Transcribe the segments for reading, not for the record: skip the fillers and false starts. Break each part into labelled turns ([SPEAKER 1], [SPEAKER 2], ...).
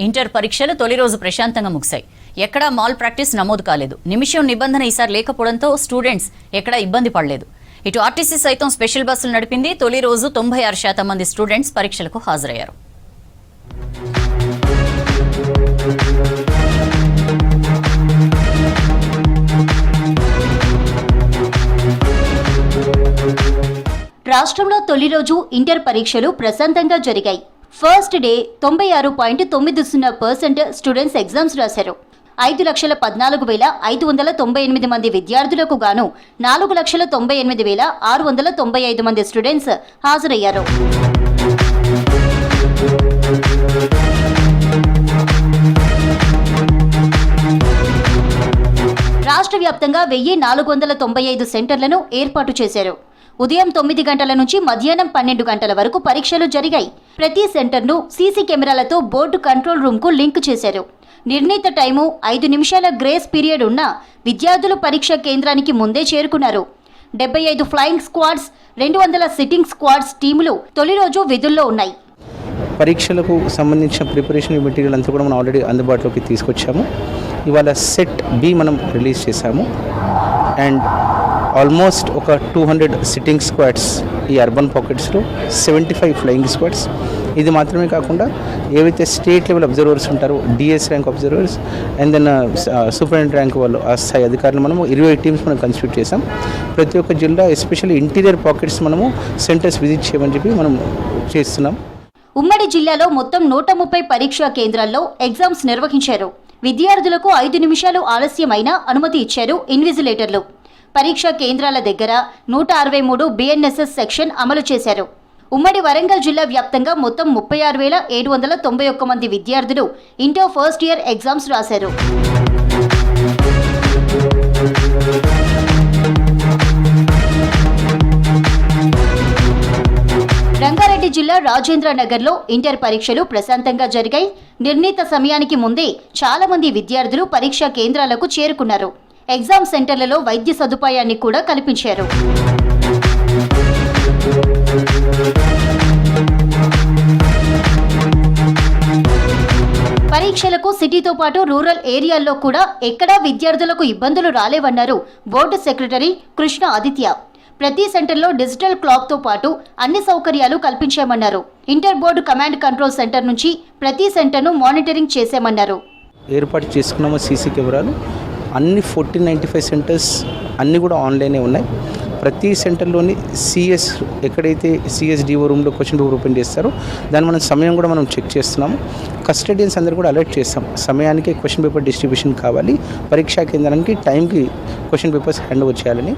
[SPEAKER 1] Inter పరీక్షలు తొలి రోజు ప్రశాంతంగా ముగిశాయి. ఎక్కడా మాల్ ప్రాక్టీస్ నమోదు కాలేదు. నిమిషం నిబంధన ఈసారి లేకపోవడంతో స్టూడెంట్స్ ఎక్కడా ఇబ్బంది పడలేదు. ఇటు ఆర్టీసీ సైతం స్పెషల్ బస్సులు నడిపింది. తొలి రోజు 96% మంది స్టూడెంట్స్ పరీక్షలకు హాజరయ్యారు.
[SPEAKER 2] రాష్ట్రంలో తొలి రోజు ఇంటర్ పరీక్షలు ప్రశాంతంగా జరిగాయి. ఫస్ట్ డే 96.90% స్టూడెంట్స్ ఎగ్జామ్స్ రాశారు. 5,14,598 మంది విద్యార్థులకు గాను 4,98,695 మంది స్టూడెంట్స్ హాజరయ్యారు. రాష్ట్ర వ్యాప్తంగా 1,495 సెంటర్లను ఏర్పాటు చేశారు. ఉదయం 9 గంటల నుంచి మధ్యాహ్నం 12 గంటల వరకు పరీక్షలు జరిగాయి. ప్రతి సెంటర్ను సీసీ కెమెరాలతో బోర్డు కంట్రోల్ రూమ్కు లింక్ చేశారు. నిర్ణీత టైము 5 నిమిషాల గ్రేస్ పీరియడ్ ఉన్న విద్యార్థులు పరీక్షా కేంద్రానికి ముందే చేరుకున్నారు. 75 ఫ్లయింగ్ స్క్వాడ్స్, 200 సిట్టింగ్ స్క్వాడ్స్ టీములు తొలి రోజు విధుల్లో ఉన్నాయి.
[SPEAKER 3] పరీక్షలకు సంబంధించిన ప్రిపరేషన్ మెటీరియల్ అంతా కూడా మనం ఆల్రెడీ అందుబాటులోకి తీసుకొచ్చాము. ఇవాళ సెట్ బి మనం రిలీజ్ చేశాము. అండ్ ఆల్మోస్ట్ ఒక 200 సిట్టింగ్ స్క్వాడ్స్ ఈ అర్బన్ పాకెట్స్లో, 75 ఫ్లయింగ్ స్క్వాడ్స్. ఇది మాత్రమే కాకుండా ఏవైతే స్టేట్ లెవెల్ అబ్జర్వర్స్ ఉంటారో, DS rank observers and then superintendent rank వాళ్ళు ఆ స్థాయి అధికారులు మనము 20 టీమ్స్ మనం కన్స్టిట్యూట్ చేసాం. ప్రతి ఒక్క జిల్లా ఎస్పెషల్లీ ఇంటీరియర్ పాకెట్స్ మనము సెంటర్స్ విజిట్ చేయమని చెప్పి మనం చేస్తున్నాం.
[SPEAKER 2] ఉమ్మడి జిల్లాలో మొత్తం 130 పరీక్షా కేంద్రాల్లో ఎగ్జామ్స్ నిర్వహించారు. విద్యార్థులకు 5 నిమిషాలు ఆలస్యమైనా అనుమతి ఇచ్చారు ఇన్విజిలేటర్లు. పరీక్షా కేంద్రాల దగ్గర 163 బిఎన్ఎస్ఎస్ సెక్షన్ అమలు చేశారు. ఉమ్మడి వరంగల్ జిల్లా వ్యాప్తంగా మొత్తం 36,791 మంది విద్యార్థులు ఇంటర్ ఫస్ట్ ఇయర్ ఎగ్జామ్స్ రాశారు. రంగారెడ్డి జిల్లా రాజేంద్ర నగర్లో ఇంటర్ పరీక్షలు ప్రశాంతంగా జరిగాయి. నిర్ణీత సమయానికి ముందే చాలా మంది విద్యార్థులు పరీక్షా కేంద్రాలకు చేరుకున్నారు. ఎగ్జామ్ సెంటర్లలో వైద్య సదుపాయాన్ని కూడా కల్పించారు. పరీక్షలకు సిటీతో పాటు రూరల్ ఏరియాల్లో కూడా ఎక్కడా విద్యార్థులకు ఇబ్బందులు రాలేవన్నారు బోర్డు సెక్రటరీ కృష్ణ ఆదిత్య. ప్రతి సెంటర్లో డిజిటల్ క్లాక్తో పాటు అన్ని సౌకర్యాలు కల్పించామన్నారు. Inter board command control center నుంచి ప్రతి సెంటర్ను మానిటరింగ్ చేశామన్నారు.
[SPEAKER 3] ఏర్పాటు చేసుకున్నాము సీసీ కెమెరాలు. అన్ని 1495 సెంటర్స్ అన్నీ కూడా ఆన్లైనే ఉన్నాయి. ప్రతి సెంటర్లోని సిఎస్ ఎక్కడైతే సిఎస్డిఓ రూమ్లో క్వశ్చన్ పేపర్ ఓపెన్ చేస్తారో దాన్ని మనం సమయం కూడా మనం చెక్ చేస్తున్నాము. కస్టడియన్స్ అందరూ కూడా అలర్ట్ చేస్తాం. సమయానికి క్వశ్చన్ పేపర్ డిస్ట్రిబ్యూషన్ కావాలి, పరీక్షా కేంద్రానికి టైంకి క్వశ్చన్ పేపర్స్ హ్యాండ్ ఓవర్ చేయాలని.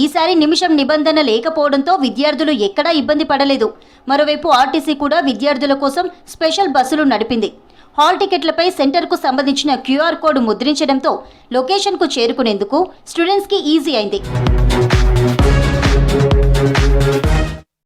[SPEAKER 2] ఈసారి నిమిషం నిబంధన లేకపోవడంతో విద్యార్థులు ఎక్కడా ఇబ్బంది పడలేదు. మరోవైపు ఆర్టీసీ కూడా విద్యార్థుల కోసం స్పెషల్ బస్సులు నడిపింది. హాల్ టికెట్లపై సెంటర్కు సంబంధించిన క్యూఆర్ కోడ్ ముద్రించడంతో లొకేషన్కు చేరుకునేందుకు స్టూడెంట్స్కి ఈజీ అయింది.